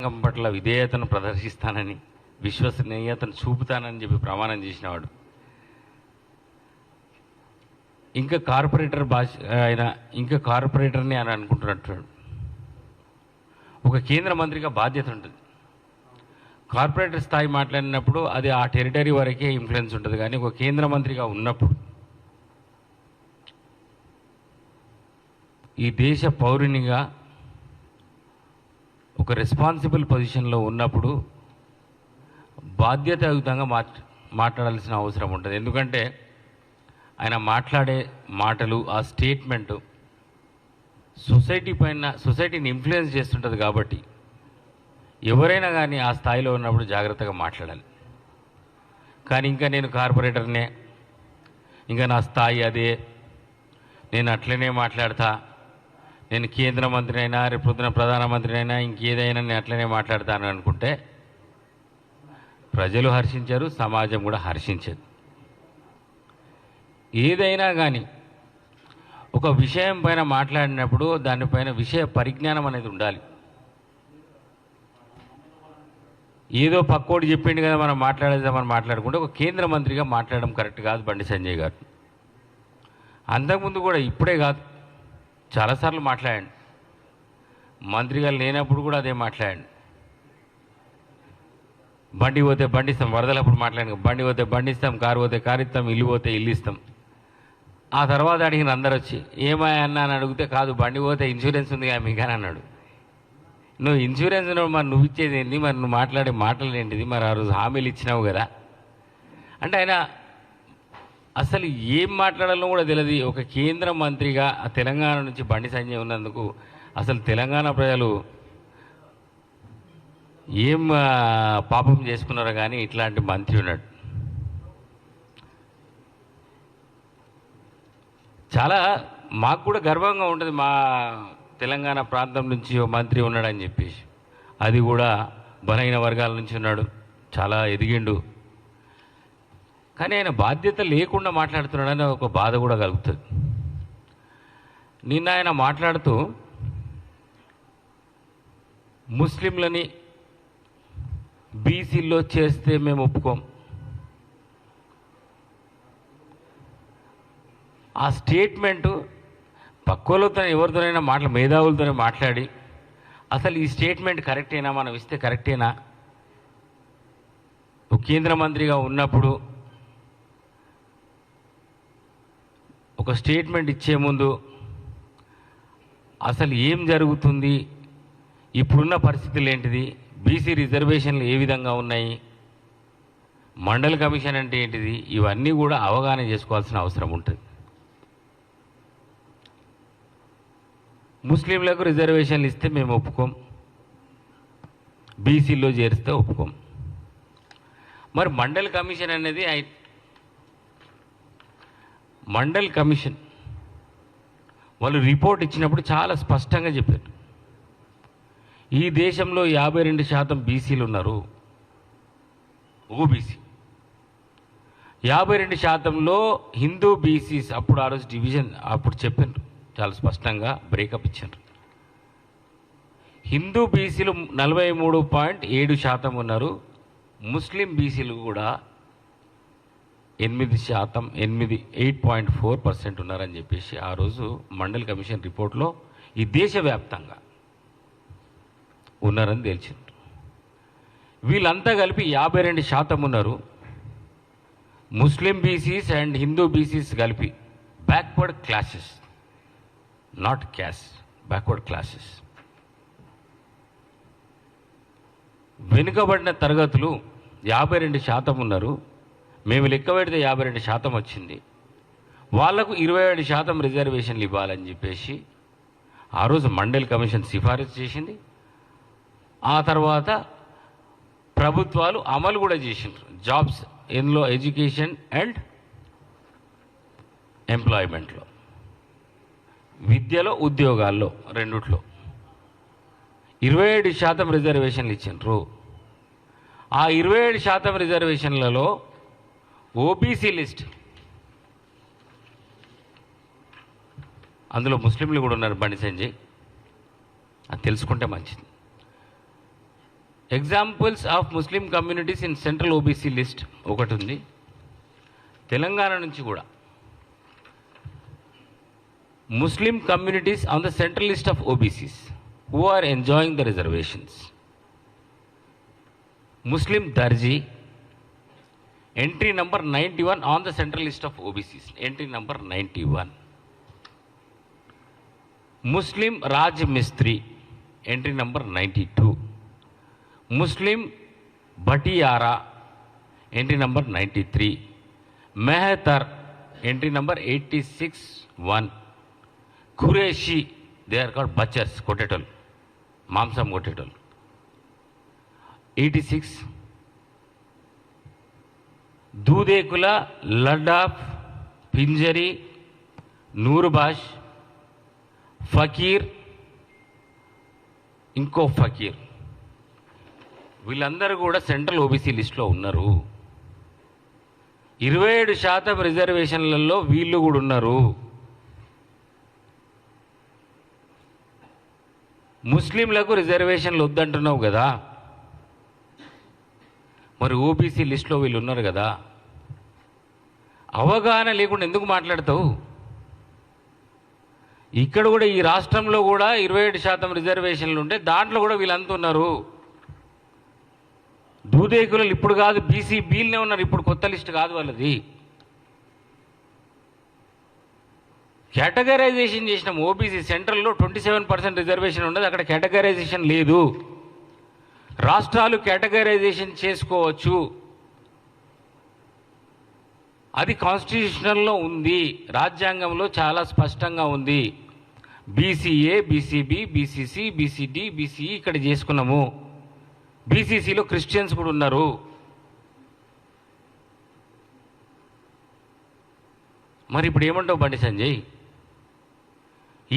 రంగం పట్ల విధేయతను ప్రదర్శిస్తానని, విశ్వసనీయతను చూపుతానని చెప్పి ప్రమాణం చేసినవాడు. ఇంకా కార్పొరేటర్ ఆయన ఇంకా కార్పొరేటర్ని అని అనుకుంటున్నట్టు. ఒక కేంద్ర మంత్రిగా బాధ్యత ఉంటుంది. కార్పొరేటర్ స్థాయి మాట్లాడినప్పుడు అది ఆ టెరిటరీ వరకే ఇన్ఫ్లుయెన్స్ ఉంటుంది. కానీ ఒక కేంద్ర మంత్రిగా ఉన్నప్పుడు, ఈ దేశ పౌరునిగా ఒక రెస్పాన్సిబుల్ పొజిషన్లో ఉన్నప్పుడు బాధ్యతాయుతంగా మాట్లాడాల్సిన అవసరం ఉంటుంది. ఎందుకంటే ఆయన మాట్లాడే మాటలు, ఆ స్టేట్మెంటు సొసైటీని ఇన్ఫ్లుయెన్స్ చేస్తుంటుంది. కాబట్టి ఎవరైనా కానీ ఆ స్థాయిలో ఉన్నప్పుడు జాగ్రత్తగా మాట్లాడాలి. కానీ ఇంకా నేను కార్పొరేటర్నే, ఇంకా నా స్థాయి అదే, నేను అట్లనే మాట్లాడతా, నేను కేంద్ర మంత్రి అయినా రేపు పొద్దున ప్రధానమంత్రి అయినా ఇంకేదైనా నేను అట్లనే మాట్లాడతాను అనుకుంటే ప్రజలు హర్షించారు, సమాజం కూడా హర్షించదు. ఏదైనా కానీ ఒక విషయం పైన మాట్లాడినప్పుడు దానిపైన విషయ పరిజ్ఞానం అనేది ఉండాలి. ఏదో పక్కోడు చెప్పిండు కదా మనం మాట్లాడేద్దామని మాట్లాడుకుంటే ఒక కేంద్ర మంత్రిగా మాట్లాడడం కరెక్ట్ కాదు బండి సంజయ్ గారు. అంతకుముందు కూడా, ఇప్పుడే కాదు, చాలాసార్లు మాట్లాడండి. మంత్రిగా లేనప్పుడు కూడా అదే మాట్లాడండి. బండి పోతే బండిస్తాం, వరదలప్పుడు మాట్లాడి బండి పోతే బండిస్తాం, కారు పోతే కారు ఇస్తాం, ఇల్లు పోతే ఇల్లు ఇస్తాం. ఆ తర్వాత అడిగిన అందరు వచ్చి ఏమా అన్నా అని అడిగితే, కాదు బండి పోతే ఇన్సూరెన్స్ ఉంది కదా మీకు అని అన్నాడు. నువ్వు ఇన్సూరెన్స్ మరి నువ్వు ఇచ్చేది ఏంటి, మరి నువ్వు మాట్లాడే మాటలు ఏంటిది, మరి ఆ రోజు హామీలు ఇచ్చినావు కదా అంటే ఆయన అసలు ఏం మాట్లాడాలో కూడా తెలియదు. ఒక కేంద్ర మంత్రిగా ఆ తెలంగాణ నుంచి బండి సంజయ్ ఉన్నందుకు అసలు తెలంగాణ ప్రజలు ఏం పాపం చేసుకున్నారో కానీ ఇట్లాంటి మంత్రి ఉన్నాడు. చాలా మాకు కూడా గర్వంగా ఉంటుంది, మా తెలంగాణ ప్రాంతం నుంచి ఓ మంత్రి ఉన్నాడని చెప్పేసి. అది కూడా బలహీన వర్గాల నుంచి ఉన్నాడు, చాలా ఎదిగిండు. కానీ ఆయన బాధ్యత లేకుండా మాట్లాడుతున్నాడని ఒక బాధ కూడా కలుగుతుంది. నిన్న ఆయన మాట్లాడుతూ ముస్లింలని బీసీల్లో చేస్తే మేము ఒప్పుకోం, ఆ స్టేట్మెంటు పక్కోళ్ళతో ఎవరితోనైనా మేధావులతోనే మాట్లాడి అసలు ఈ స్టేట్మెంట్ కరెక్టేనా, మనం ఇస్తే కరెక్టేనా, ఒక కేంద్ర మంత్రిగా ఉన్నప్పుడు ఒక స్టేట్మెంట్ ఇచ్చే ముందు అసలు ఏం జరుగుతుంది, ఇప్పుడున్న పరిస్థితులు ఏంటిది, బీసీ రిజర్వేషన్లు ఏ విధంగా ఉన్నాయి, మండల్ కమిషన్ అంటే ఏంటిది, ఇవన్నీ కూడా అవగాహన చేసుకోవాల్సిన అవసరం ఉంటుంది. ముస్లింలకు రిజర్వేషన్లు ఇస్తే మేము ఒప్పుకోం, బీసీలో చేరిస్తే ఒప్పుకోం. మరి మండల్ కమిషన్ అనేది మండల్ కమిషన్ వాళ్ళు రిపోర్ట్ ఇచ్చినప్పుడు చాలా స్పష్టంగా చెప్పారు, ఈ దేశంలో 52% బీసీలు ఉన్నారు, ఓబీసీ. 52%లో హిందూ బీసీస్ అప్పుడు ఆ రోజు డివిజన్ అప్పుడు చెప్పారు, చాలా స్పష్టంగా బ్రేకప్ ఇచ్చారు. హిందూ బీసీలు 43.7% ఉన్నారు, ముస్లిం బీసీలు కూడా 8.4% ఉన్నారని చెప్పేసి ఆ రోజు మండల్ కమిషన్ రిపోర్ట్లో ఈ దేశవ్యాప్తంగా ఉన్నారని తేల్చింది. వీళ్ళంతా కలిపి 52% ఉన్నారు. ముస్లిం బీసీస్ అండ్ హిందూ బీసీస్ కలిపి backward classes, not caste, backward classes, వెనుకబడిన తరగతులు 52% ఉన్నారు. మేము లెక్క పెడితే 52% వచ్చింది. వాళ్లకు 27% రిజర్వేషన్లు ఇవ్వాలని చెప్పేసి ఆ రోజు మండల్ కమిషన్ సిఫారసు చేసింది. ఆ తర్వాత ప్రభుత్వాలు అమలు కూడా చేసిండ్రు. జాబ్స్ ఇందులో ఎడ్యుకేషన్ అండ్ ఎంప్లాయ్మెంట్లో, విద్యలో, ఉద్యోగాల్లో రెండిట్లో 27% రిజర్వేషన్లు ఇచ్చిండ్రు. ఆ 27% రిజర్వేషన్లలో ఓబీసీ లిస్ట్, అందులో ముస్లింలు కూడా ఉన్నారు బండి సంజయ్, అది తెలుసుకుంటే మంచిది. Examples of Muslim communities in central OBC list ఒకటి ఉంది. తెలంగాణ నుంచి కూడా Muslim communities on the central list of OBCs who are enjoying the reservations. Muslim Darji, entry number 91 on the central list of OBCs, entry number 91. Muslim Raj Mistri, entry number 92. Muslim Bhatiyara, entry number 93. Mehetar, entry number 86-1. Qureshi, they are called butchers, kotetol, mamsam kotetol. 86. Dudekula, Ladaf, Pinjari, Nurbash, Fakir, ఇంకో ఫకీర్, వీళ్ళందరూ కూడా central OBC లిస్టులో ఉన్నారు. 27% రిజర్వేషన్లలో వీళ్ళు కూడా ఉన్నారు. ముస్లింలకు రిజర్వేషన్లు వద్దంటున్నావు కదా, మరి ఓబీసీ లిస్టులో వీళ్ళు ఉన్నారు కదా, అవగాహన లేకుండా ఎందుకు మాట్లాడతావు? ఇక్కడ కూడా ఈ రాష్ట్రంలో కూడా 27% రిజర్వేషన్లు ఉంటే దాంట్లో కూడా వీళ్ళంతా ఉన్నారు. దూదేకులు ఇప్పుడు కాదు, బీసీ బీల్నే ఉన్నారు, ఇప్పుడు కొత్త లిస్ట్ కాదు వాళ్ళది. కేటగరైజేషన్ చేసినాం. ఓబీసీ సెంట్రల్లో 27% రిజర్వేషన్ ఉండదు, అక్కడ కేటగరైజేషన్ లేదు. రాష్ట్రాలు కేటగరైజేషన్ చేసుకోవచ్చు, అది కాన్స్టిట్యూషనల్లో ఉంది, రాజ్యాంగంలో చాలా స్పష్టంగా ఉంది. BCA, BCB, BCC, BCD, BCE ఇక్కడ చేసుకున్నాము. బీసీసీలో క్రిస్టియన్స్ కూడా ఉన్నారు. మరి ఇప్పుడు ఏమంటావు బండి సంజయ్?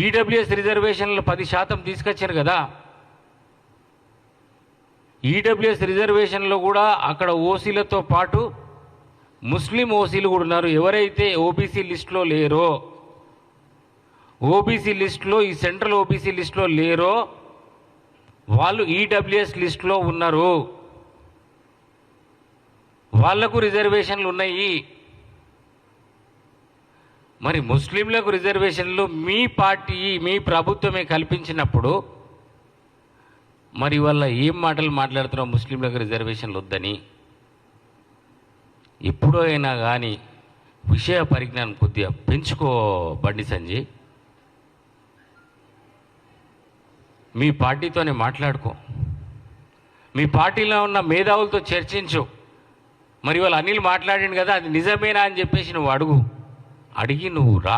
ఈడబ్ల్యూఎస్ రిజర్వేషన్లు 10% తీసుకొచ్చారు కదా, ఈడబ్ల్యూఎస్ రిజర్వేషన్లో కూడా అక్కడ ఓసీలతో పాటు ముస్లిం ఓసీలు కూడా ఉన్నారు. ఎవరైతే ఓబీసీ లిస్టులో లేరో, ఓబీసీ లిస్టులో, ఈ సెంట్రల్ ఓబీసీ లిస్టులో లేరో వాళ్ళు ఈడబ్ల్యూఎస్ లిస్టులో ఉన్నారు, వాళ్లకు రిజర్వేషన్లు ఉన్నాయి. మరి ముస్లింలకు రిజర్వేషన్లు మీ పార్టీ, మీ ప్రభుత్వమే కల్పించినప్పుడు మరి వాళ్ళ ఏం మాటలు మాట్లాడుతున్నావు ముస్లింలకు రిజర్వేషన్లు వద్దని? ఎప్పుడో అయినా కానీ విషయ పరిజ్ఞానం కొద్దిగా పెంచుకో బండి సంజయ్. మీ పార్టీతోనే మాట్లాడుకో, మీ పార్టీలో ఉన్న మేధావులతో చర్చించు. మరి వాళ్ళు అనిల్ మాట్లాడిండు కదా, అది నిజమేనా అని చెప్పేసి నువ్వు అడిగి నువ్వు రా.